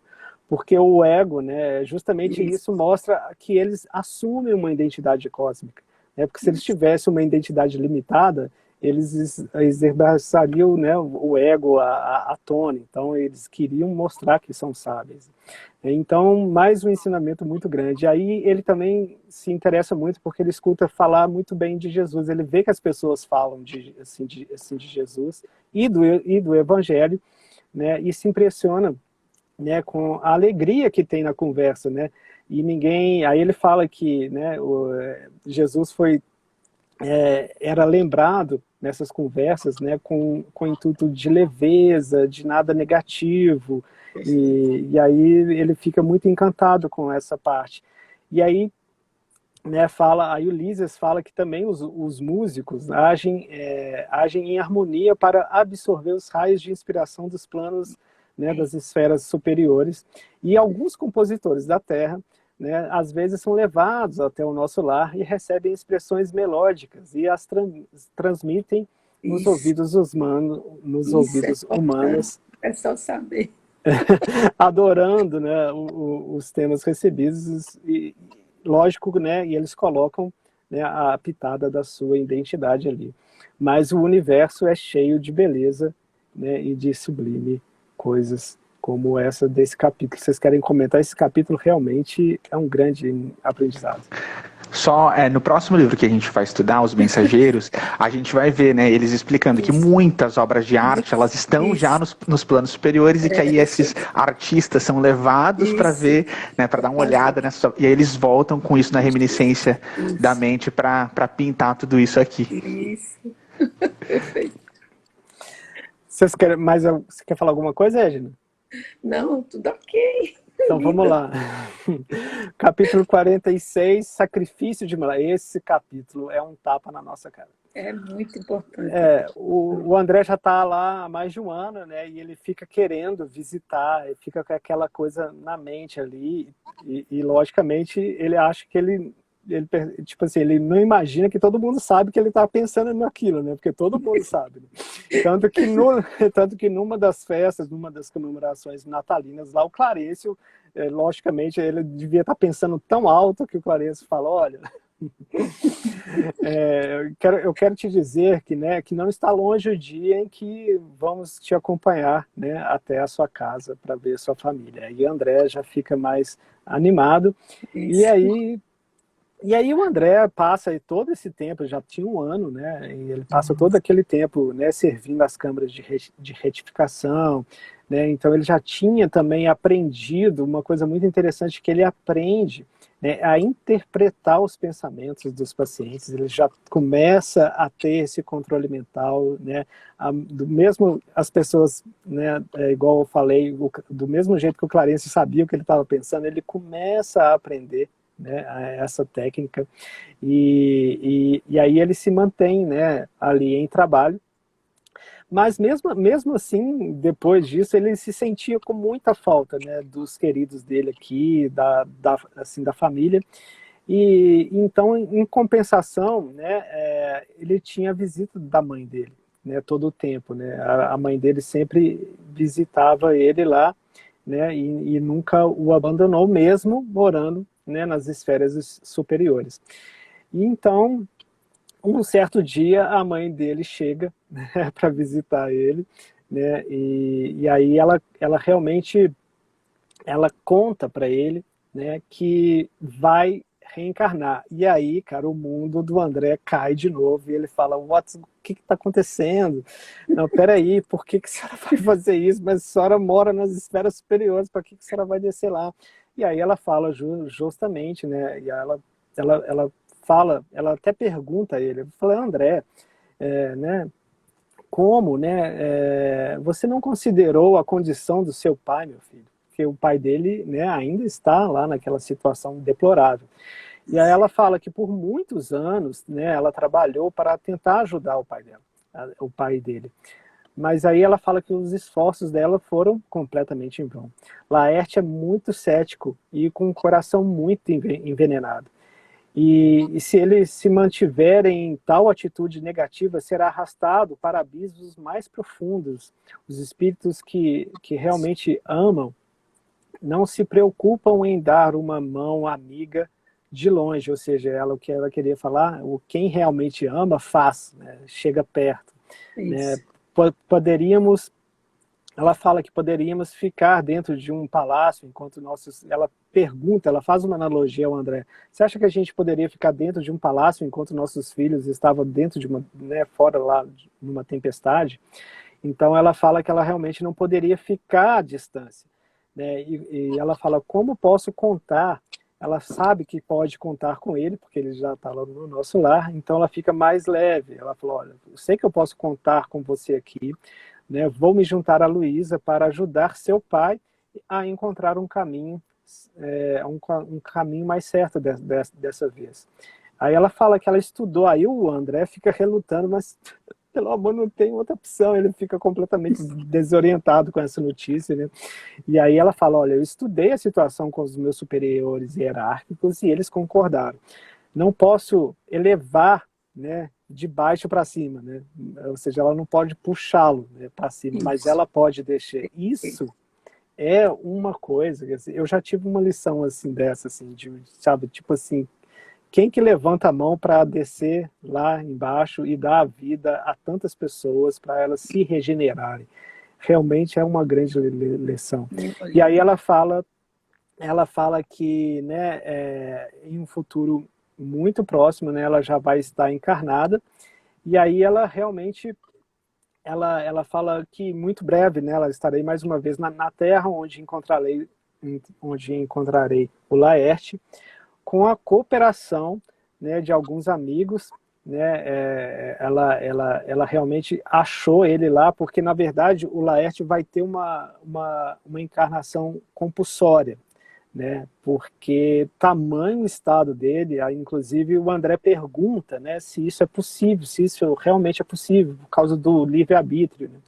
Porque o ego, né, justamente isso mostra que eles assumem uma identidade cósmica. Né? Porque se eles tivessem uma identidade limitada, eles exercitariam, né, o ego à tona. Então, eles queriam mostrar que são sábios. Então, mais um ensinamento muito grande. Aí ele também se interessa muito porque ele escuta falar muito bem de Jesus. Ele vê que as pessoas falam de Jesus e do Evangelho, né, e se impressiona, né, com a alegria que tem na conversa, né? E aí ele fala que, né, Jesus era lembrado nessas conversas, né, com o intuito de leveza, de nada negativo, e aí ele fica muito encantado com essa parte. E aí, né, aí o Ulisses fala que também os músicos agem em harmonia para absorver os raios de inspiração dos planos, né, das esferas superiores, e alguns compositores da Terra, né, às vezes são levados até o nosso lar e recebem expressões melódicas e as transmitem nos ouvidos humanos. É só saber. Adorando, né, os temas recebidos, e lógico, né, e eles colocam, né, a pitada da sua identidade ali. Mas o universo é cheio de beleza, né, e de sublime coisas como essa desse capítulo. Vocês querem comentar? Esse capítulo realmente é um grande aprendizado. Só no próximo livro que a gente vai estudar, Os Mensageiros, a gente vai ver, né, eles explicando que muitas obras de arte, elas estão já nos planos superiores, e que aí esses artistas são levados para ver, né, para dar uma olhada nessa, e aí eles voltam com isso na reminiscência da mente para pintar tudo isso aqui. Isso. Perfeito. Você quer falar alguma coisa, Edna? Não, tudo ok. Então vamos lá. Capítulo 46, Sacrifício de Milagre. Esse capítulo é um tapa na nossa cara. É muito importante. O André já está lá há mais de um ano, né? E ele fica querendo visitar, ele fica com aquela coisa na mente ali. E logicamente, ele acha que ele tipo assim, ele não imagina que todo mundo sabe que ele está pensando naquilo, né? Porque todo mundo sabe. Né? Tanto que numa das festas, numa das comemorações natalinas lá, o Clarencio, logicamente, ele devia estar pensando tão alto que o Clarencio fala, olha, eu quero te dizer que, né, que não está longe o dia em que vamos te acompanhar, né, até a sua casa para ver a sua família. E André já fica mais animado. Isso. E aí o André passa todo esse tempo, já tinha um ano, né? E ele passa todo aquele tempo, né, servindo as câmaras de retificação, né? Então ele já tinha também aprendido uma coisa muito interessante que ele aprende, né, a interpretar os pensamentos dos pacientes. Ele já começa a ter esse controle mental, né? Do mesmo as pessoas, né? Igual eu falei, do mesmo jeito que o Clarence sabia o que ele estava pensando, ele começa a aprender, né, essa técnica, e aí ele se mantém, né, ali em trabalho, mas mesmo assim, depois disso, ele se sentia com muita falta, né, dos queridos dele aqui, assim, da família, e então, em compensação, né, ele tinha a visita da mãe dele, né, todo o tempo, né, a mãe dele sempre visitava ele lá, né, e nunca o abandonou, mesmo morando, né, nas esferas superiores. E então, um certo dia, a mãe dele chega, né, para visitar ele, né, e aí ela realmente ela conta para ele, né, que vai reencarnar. E aí, cara, o mundo do André cai de novo e ele fala: o que está acontecendo? Não, peraí, por que a senhora vai fazer isso? Mas a senhora mora nas esferas superiores, para que a senhora vai descer lá? E aí ela fala justamente, né, e ela fala, ela até pergunta a ele, fala: André, né, como, né, você não considerou a condição do seu pai, meu filho? Porque o pai dele, né, ainda está lá naquela situação deplorável. E aí ela fala que por muitos anos, né, ela trabalhou para tentar ajudar o pai dela, o pai dele. Mas aí ela fala que os esforços dela foram completamente em vão. Laerte é muito cético e com o coração muito envenenado. E se ele se mantiver em tal atitude negativa, será arrastado para abismos mais profundos. Os espíritos que realmente amam não se preocupam em dar uma mão amiga de longe, ou seja, o que ela queria falar, quem realmente ama faz, né? Chega perto. Né? Poderíamos, ela fala que poderíamos ficar dentro de um palácio enquanto ela pergunta, ela faz uma analogia ao André. Você acha que a gente poderia ficar dentro de um palácio enquanto nossos filhos estavam dentro de uma, né, fora lá, numa tempestade? Então ela fala que ela realmente não poderia ficar à distância. Né? E ela fala: como posso contar? Ela sabe que pode contar com ele, porque ele já está lá no nosso lar, então ela fica mais leve. Ela falou: olha, eu sei que eu posso contar com você aqui, né? Vou me juntar a Luísa para ajudar seu pai a encontrar um caminho, um caminho mais certo dessa vez. Aí ela fala que ela estudou, aí o André fica relutando, mas pelo amor, não tem outra opção, ele fica completamente desorientado com essa notícia, né? E aí ela fala: olha, eu estudei a situação com os meus superiores hierárquicos e eles concordaram. Não posso elevar, né, de baixo para cima, né? Ou seja, ela não pode puxá-lo, né, para cima, mas ela pode deixar. Isso é uma coisa, assim, eu já tive uma lição assim dessa, assim, sabe, tipo assim, quem que levanta a mão para descer lá embaixo e dar a vida a tantas pessoas para elas se regenerarem? Realmente é uma grande lição. E aí ela fala que, né, em um futuro muito próximo, né, ela já vai estar encarnada, e aí ela realmente, ela fala que muito breve, né, ela estarei mais uma vez na Terra, onde encontrarei o Laerte, com a cooperação, né, de alguns amigos, né, ela realmente achou ele lá, porque na verdade o Laerte vai ter uma encarnação compulsória, né, porque tamanho estado dele, inclusive o André pergunta, né, se isso é possível, se isso realmente é possível, por causa do livre-arbítrio, né?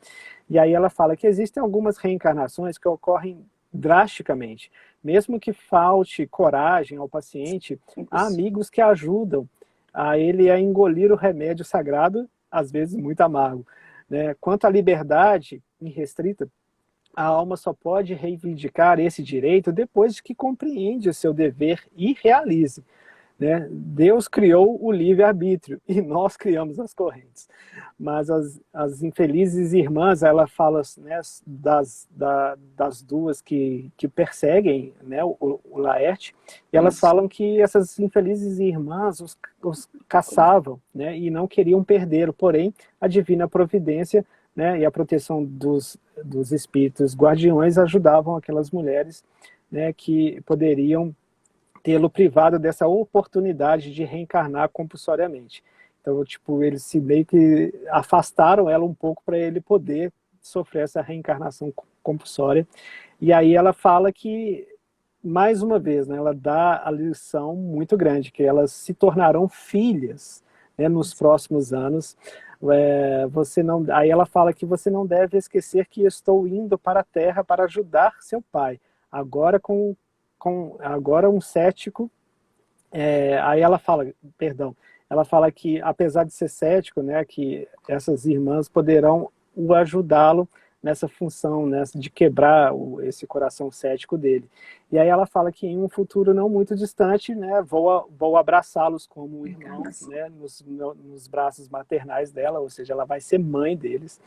E aí ela fala que existem algumas reencarnações que ocorrem drasticamente. Mesmo que falte coragem ao paciente, há amigos que ajudam a ele a engolir o remédio sagrado, às vezes muito amargo. Né? Quanto à liberdade irrestrita, a alma só pode reivindicar esse direito depois de que compreende o seu dever e realize. né? Deus criou o livre-arbítrio e nós criamos as correntes. Mas as infelizes irmãs, ela fala, né, das duas que perseguem, né, o Laerte, e elas falam que essas infelizes irmãs os caçavam, né, e não queriam perdê-lo, porém a divina providência, né, e a proteção dos espíritos guardiões ajudavam aquelas mulheres, né, que poderiam tê-lo privado dessa oportunidade de reencarnar compulsoriamente. Então, tipo, eles se meio que afastaram ela um pouco para ele poder sofrer essa reencarnação compulsória. E aí ela fala que, mais uma vez, né, ela dá a lição muito grande, que elas se tornarão filhas, né, nos próximos anos. Você não, aí ela fala que você não deve esquecer que estou indo para a Terra para ajudar seu pai. Agora agora um cético, aí ela fala, perdão, ela fala que apesar de ser cético, né, que essas irmãs poderão o ajudá-lo nessa função, né, de quebrar esse coração cético dele. E aí ela fala que em um futuro não muito distante, né, vou abraçá-los como irmãos, né, nos braços maternais dela, ou seja, ela vai ser mãe deles.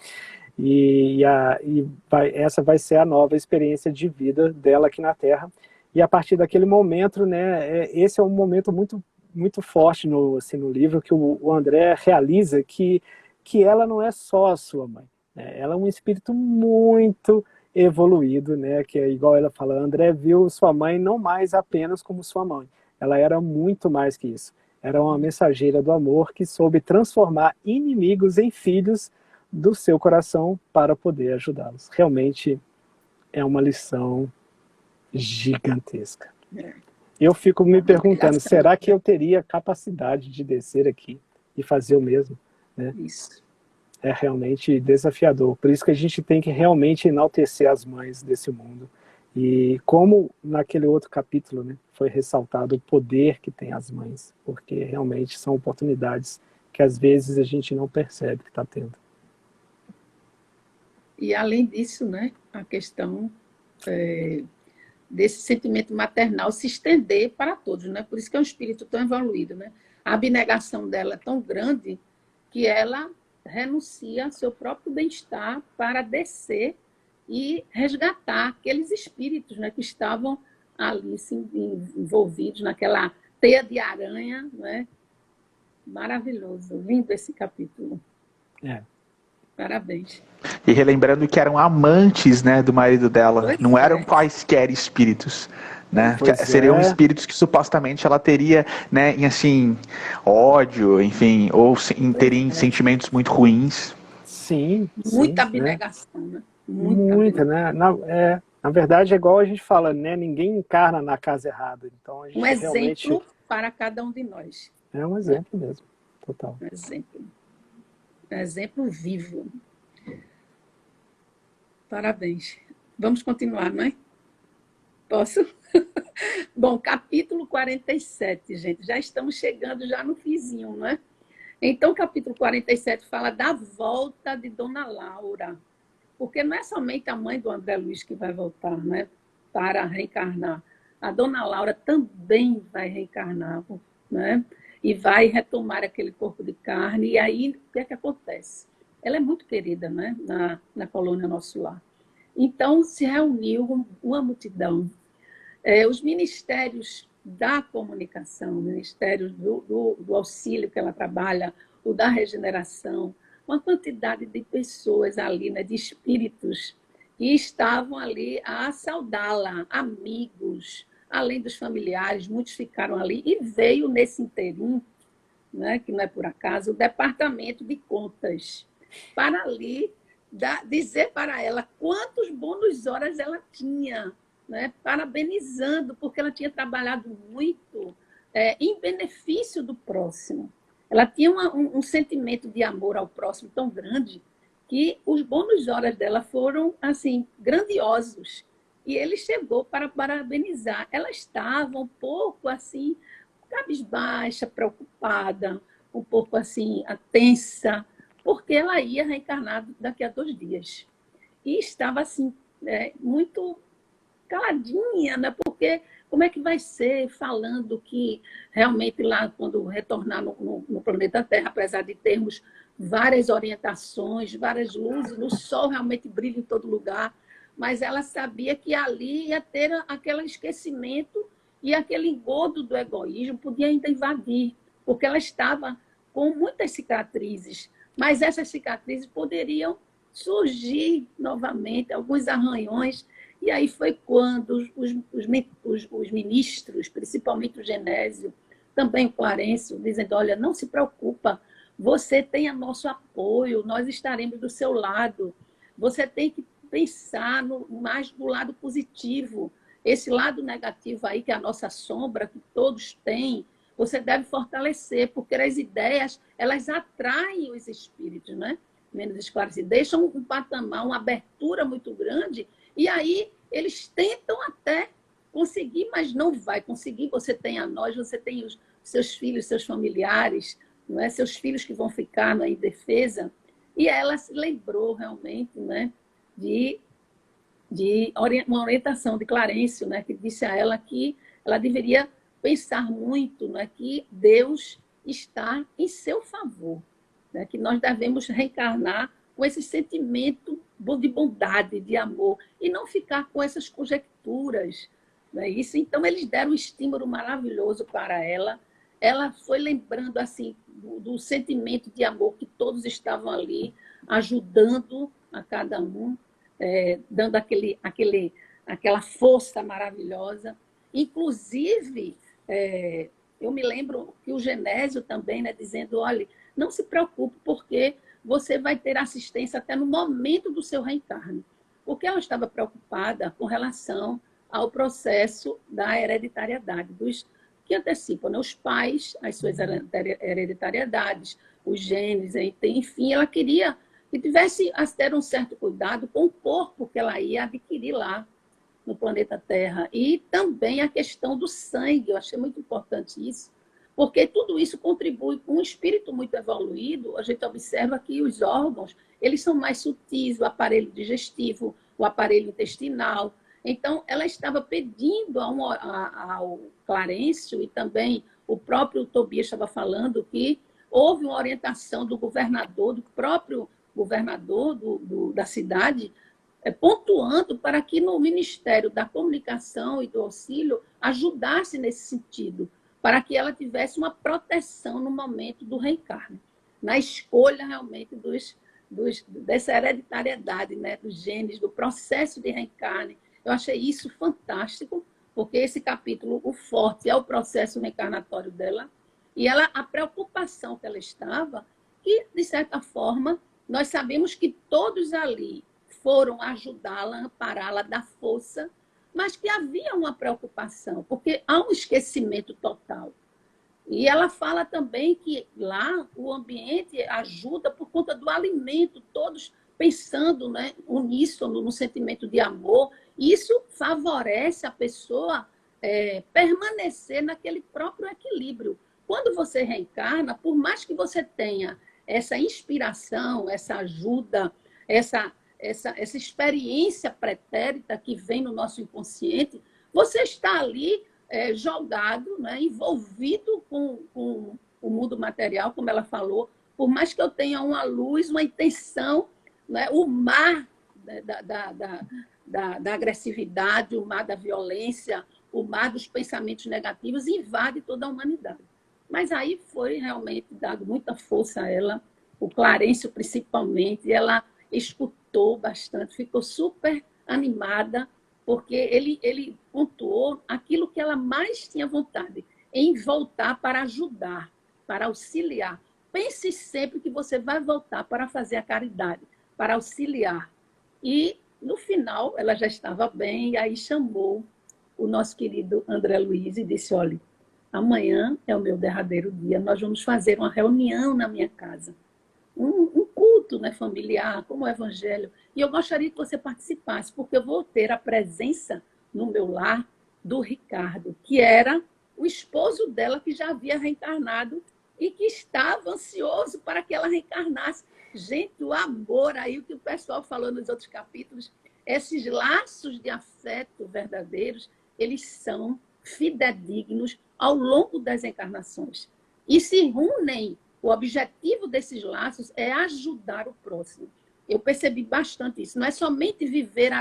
Essa vai ser a nova experiência de vida dela aqui na Terra. E a partir daquele momento, né, esse é um momento muito, muito forte no livro, que o André realiza que ela não é só a sua mãe, né? Ela é um espírito muito evoluído, né, que é igual ela fala, André viu sua mãe não mais apenas como sua mãe, ela era muito mais que isso. Era uma mensageira do amor que soube transformar inimigos em filhos do seu coração para poder ajudá-los. Realmente é uma lição gigantesca. Eu fico me perguntando, será que eu teria capacidade de descer aqui e fazer o mesmo? Né? Isso. É realmente desafiador. Por isso que a gente tem que realmente enaltecer as mães desse mundo. E como naquele outro capítulo, né, foi ressaltado o poder que tem as mães, porque realmente são oportunidades que às vezes a gente não percebe que está tendo. E além disso, né, a questão desse sentimento maternal se estender para todos, né? Por isso que é um espírito tão evoluído, né? A abnegação dela é tão grande que ela renuncia ao seu próprio bem-estar para descer e resgatar aqueles espíritos, né, que estavam ali envolvidos naquela teia de aranha, né? Maravilhoso, lindo esse capítulo. Parabéns. E relembrando que eram amantes, né, do marido dela, não eram quaisquer espíritos, né? Seriam espíritos que supostamente ela teria, né, em assim, ódio, enfim, ou teriam sentimentos muito ruins. Sim. Muita abnegação, né? Muita, né? Na verdade, é igual a gente fala, né? Ninguém encarna na casa errada. Então, a gente um exemplo realmente... para cada um de nós. É um exemplo mesmo, total. Um exemplo vivo. Parabéns. Vamos continuar, não é? Posso? Bom, capítulo 47, gente. Já estamos chegando já no finzinho, não é? Então, capítulo 47 fala da volta de Dona Laura. Porque não é somente a mãe do André Luiz que vai voltar, né, para reencarnar. A Dona Laura também vai reencarnar, né? E vai retomar aquele corpo de carne. E aí, o que é que acontece? Ela é muito querida, né, na colônia Nosso Lar. Então, se reuniu uma multidão. Os ministérios da comunicação, o ministério do auxílio que ela trabalha, o da regeneração, uma quantidade de pessoas ali, né, de espíritos, que estavam ali a saudá-la, amigos, além dos familiares, muitos ficaram ali, e veio nesse interim, né, que não é por acaso, o departamento de contas, para ali dizer para ela quantos bônus horas ela tinha, né, parabenizando, porque ela tinha trabalhado muito em benefício do próximo. Ela tinha um sentimento de amor ao próximo tão grande que os bônus horas dela foram assim grandiosos. E ele chegou para parabenizar. Ela estava um pouco assim, cabisbaixa, preocupada, um pouco assim, tensa, porque ela ia reencarnar daqui a 2 dias. E estava assim, muito caladinha, né? Porque como é que vai ser, falando que realmente lá, quando retornar no planeta Terra, apesar de termos várias orientações, várias luzes, o sol realmente brilha em todo lugar, mas ela sabia que ali ia ter aquele esquecimento e aquele engodo do egoísmo podia ainda invadir, porque ela estava com muitas cicatrizes, mas essas cicatrizes poderiam surgir novamente, alguns arranhões, e aí foi quando os ministros, principalmente o Genésio, também o Clarencio, dizendo, olha, não se preocupa, você tem nosso apoio, nós estaremos do seu lado, você tem que pensar mais do lado positivo, esse lado negativo aí, que é a nossa sombra, que todos têm, você deve fortalecer, porque as ideias, elas atraem os espíritos, né? Menos esclarecidos, deixam um patamar, uma abertura muito grande, e aí eles tentam até conseguir, mas não vai conseguir. Você tem a nós, você tem os seus filhos, seus familiares, não é? Seus filhos que vão ficar na indefesa. E ela se lembrou realmente, né, de uma orientação de Clarencio, né, que disse a ela que ela deveria pensar muito, né, que Deus está em seu favor, né, que nós devemos reencarnar com esse sentimento de bondade, de amor, e não ficar com essas conjecturas. Não é isso? Então, eles deram um estímulo maravilhoso para ela. Ela foi lembrando assim do sentimento de amor que todos estavam ali, ajudando a cada um, dando aquela força maravilhosa. Inclusive, eu me lembro que o Genésio também, né, dizendo, olha, não se preocupe, porque você vai ter assistência até no momento do seu reencarne. Porque ela estava preocupada com relação ao processo da hereditariedade, dos que antecipam, né? Os pais, as suas hereditariedades, os genes, enfim, ela queria que tivesse ter um certo cuidado com o corpo que ela ia adquirir lá no planeta Terra. E também a questão do sangue, eu achei muito importante isso, porque tudo isso contribui com um espírito muito evoluído. A gente observa que os órgãos, eles são mais sutis, o aparelho digestivo, o aparelho intestinal. Então, ela estava pedindo ao Clarencio, e também o próprio Tobias estava falando, que houve uma orientação do governador, do próprio governador da cidade, pontuando para que no Ministério da Comunicação e do Auxílio ajudasse nesse sentido, para que ela tivesse uma proteção no momento do reencarne, na escolha realmente dessa hereditariedade, né, dos genes, do processo de reencarne. Eu achei isso fantástico, porque esse capítulo, o forte é o processo reencarnatório dela, e a preocupação que ela estava, que, de certa forma, nós sabemos que todos ali foram ajudá-la, ampará-la, dar força, mas que havia uma preocupação, porque há um esquecimento total. E ela fala também que lá o ambiente ajuda por conta do alimento, todos pensando, né, uníssono, no sentimento de amor. Isso favorece a pessoa permanecer naquele próprio equilíbrio. Quando você reencarna, por mais que você tenha essa inspiração, essa ajuda, essa experiência pretérita que vem no nosso inconsciente, você está ali jogado, né, envolvido com o mundo material, como ela falou, por mais que eu tenha uma luz, uma intenção, né, o mar da agressividade, o mar da violência, o mar dos pensamentos negativos invade toda a humanidade. Mas aí foi realmente dado muita força a ela, o Clarencio principalmente, ela escutou bastante, ficou super animada, porque ele pontuou aquilo que ela mais tinha vontade, em voltar para ajudar, para auxiliar. Pense sempre que você vai voltar para fazer a caridade, para auxiliar. E, no final, ela já estava bem, e aí chamou o nosso querido André Luiz e disse, olha, amanhã é o meu derradeiro dia, nós vamos fazer uma reunião na minha casa. Um culto, né, familiar, como o Evangelho. E eu gostaria que você participasse, porque eu vou ter a presença no meu lar do Ricardo, que era o esposo dela, que já havia reencarnado e que estava ansioso para que ela reencarnasse. Gente, o amor aí, o que o pessoal falou nos outros capítulos, esses laços de afeto verdadeiros, eles são fidedignos ao longo das encarnações. E se unem, o objetivo desses laços é ajudar o próximo. Eu percebi bastante isso. Não é somente viver,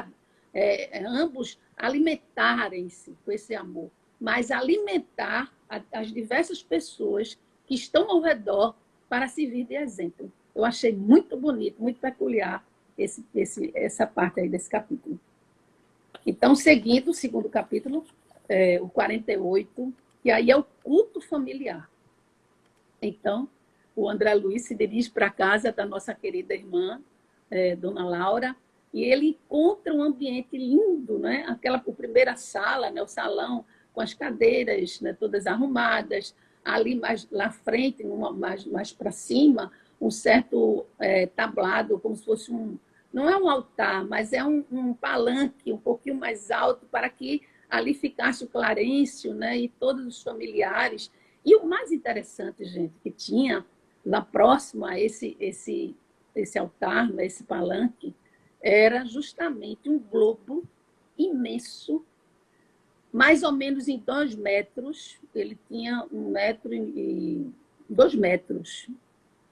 ambos alimentarem-se com esse amor, mas alimentar as diversas pessoas que estão ao redor para servir de exemplo. Eu achei muito bonito, muito peculiar essa parte aí desse capítulo. Então, seguindo o segundo capítulo, o 48, que aí é o culto familiar. Então, o André Luiz se dirige para a casa da nossa querida irmã, Dona Laura, e ele encontra um ambiente lindo, né? A primeira sala, né? O salão com as cadeiras, né? Todas arrumadas, ali mais lá frente, mais para cima, um certo tablado, como se fosse não é um altar, mas é um palanque um pouquinho mais alto para que ali ficasse o Clarencio, né? E todos os familiares. E o mais interessante, gente, que tinha lá próximo a esse altar, né? Esse palanque, era justamente um globo imenso, mais ou menos em 2 metros. Ele tinha 2 metros,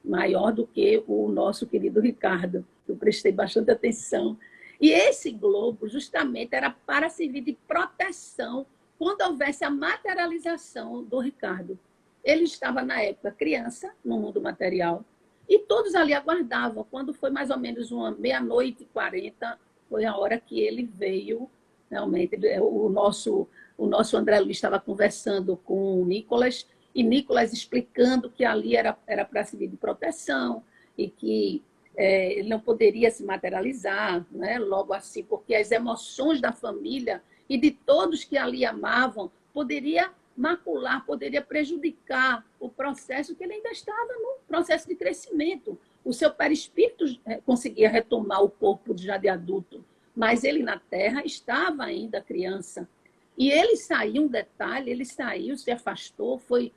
maior do que o nosso querido Ricardo. Eu prestei bastante atenção. E esse globo, justamente, era para servir de proteção quando houvesse a materialização do Ricardo. Ele estava, na época, criança, no mundo material, e todos ali aguardavam. Quando foi mais ou menos uma 00:40, foi a hora que ele veio, realmente. O nosso André Luiz estava conversando com o Nicolas, e Nicolas explicando que ali era para servir de proteção, e que ele não poderia se materializar, né, logo assim, porque as emoções da família e de todos que ali amavam poderia macular, poderia prejudicar o processo que ele ainda estava no processo de crescimento. O seu perispírito conseguia retomar o corpo já de adulto, mas ele na Terra estava ainda criança. E ele saiu, um detalhe, ele saiu, se afastou, foi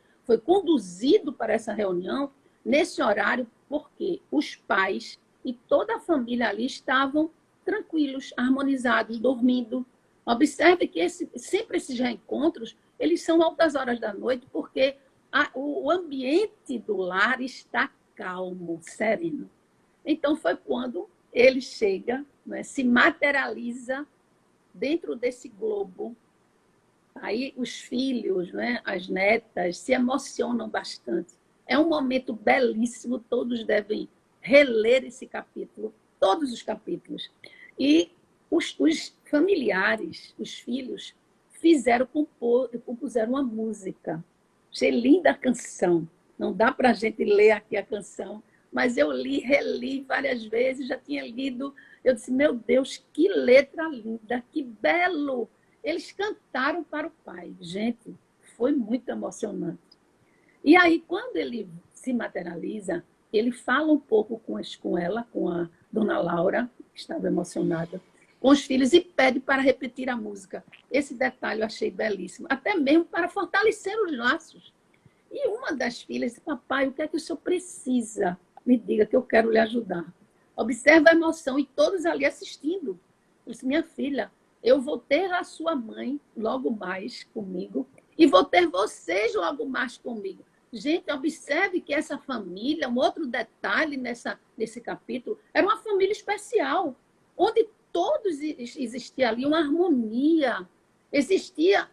conduzido para essa reunião nesse horário, porque os pais e toda a família ali estavam tranquilos, harmonizados, dormindo. Observe que sempre esses reencontros, eles são altas horas da noite, porque o ambiente do lar está calmo, sereno. Então, foi quando ele chega, né, se materializa dentro desse globo. Aí os filhos, né, as netas, se emocionam bastante. É um momento belíssimo, todos devem reler esse capítulo, todos os capítulos. E os familiares, os filhos, compuseram uma música. Achei linda a canção. Não dá para a gente ler aqui a canção, mas eu reli várias vezes, já tinha lido. Eu disse, meu Deus, que letra linda, que belo! Eles cantaram para o pai. Gente, foi muito emocionante. E aí, quando ele se materializa, ele fala um pouco com ela, com a Dona Laura, que estava emocionada, com os filhos, e pede para repetir a música. Esse detalhe eu achei belíssimo, até mesmo para fortalecer os laços. E uma das filhas disse, papai, o que é que o senhor precisa? Me diga que eu quero lhe ajudar. Observa a emoção, e todos ali assistindo. Eu disse, minha filha, eu vou ter a sua mãe logo mais comigo, e vou ter vocês logo mais comigo. Gente, observe que essa família, um outro detalhe nesse capítulo, era uma família especial, onde todos existia ali uma harmonia, existia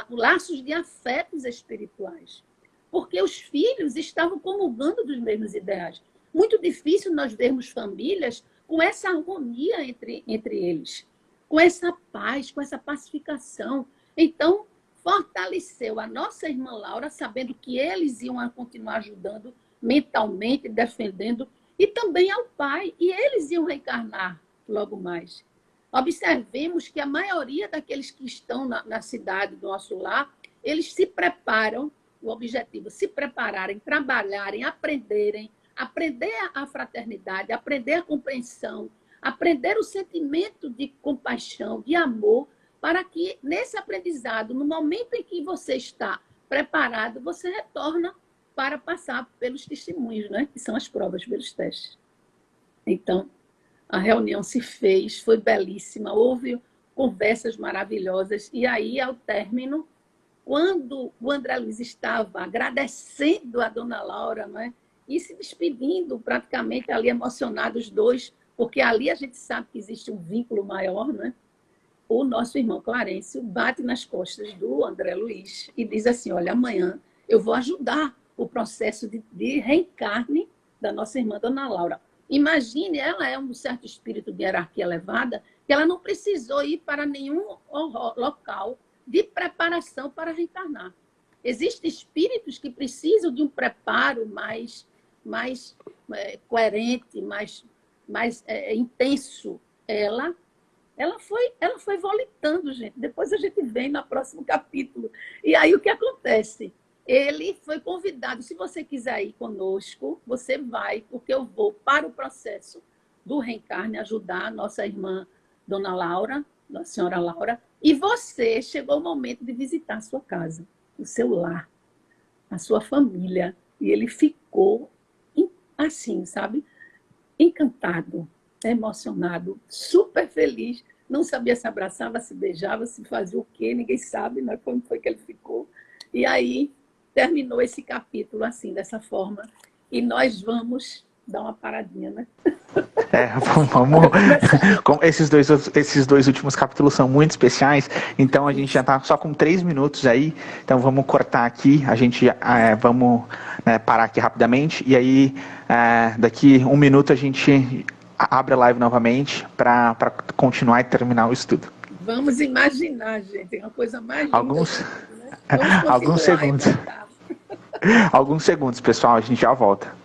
laços de afetos espirituais, porque os filhos estavam comungando dos mesmos ideais. Muito difícil nós vermos famílias com essa harmonia entre eles, com essa paz, com essa pacificação. Então, fortaleceu a nossa irmã Laura, sabendo que eles iam continuar ajudando mentalmente, defendendo, e também ao pai, e eles iam reencarnar logo mais. Observemos que a maioria daqueles que estão na cidade do nosso lar, eles se preparam, o objetivo, se prepararem, trabalharem, aprenderem, aprender a fraternidade, aprender a compreensão, aprender o sentimento de compaixão, de amor, para que, nesse aprendizado, no momento em que você está preparado, você retorna para passar pelos testemunhos, né? Que são as provas, pelos testes. Então, a reunião se fez, foi belíssima, houve conversas maravilhosas. E aí, ao término, quando o André Luiz estava agradecendo a dona Laura, não é? E se despedindo praticamente ali emocionados os dois, porque ali a gente sabe que existe um vínculo maior, não é? O nosso irmão Clarencio bate nas costas do André Luiz e diz assim, olha, amanhã eu vou ajudar o processo de reencarne da nossa irmã Dona Laura. Imagine, ela é um certo espírito de hierarquia elevada, que ela não precisou ir para nenhum local de preparação para reencarnar. Existem espíritos que precisam de um preparo mais coerente, mais intenso. Ela foi volitando, gente. Depois a gente vem no próximo capítulo. E aí o que acontece? Ele foi convidado. Se você quiser ir conosco, você vai, porque eu vou para o processo do reencarne ajudar a nossa irmã Dona Laura, a senhora Laura, e você chegou o momento de visitar a sua casa, o seu lar, a sua família. E ele ficou assim, sabe? Encantado, emocionado, super feliz. Não sabia se abraçava, se beijava, se fazia o quê, ninguém sabe, né? Como foi que ele ficou. E aí terminou esse capítulo assim, dessa forma. E nós vamos dar uma paradinha, né? Vamos. Esses dois últimos capítulos são muito especiais, então a gente já está só com 3 minutos aí, então vamos cortar aqui, a gente vamos parar aqui rapidamente, e aí daqui 1 minuto a gente abre a live novamente para continuar e terminar o estudo. Vamos imaginar, gente, é uma coisa mais linda. Alguns segundos. Alguns segundos, pessoal, a gente já volta.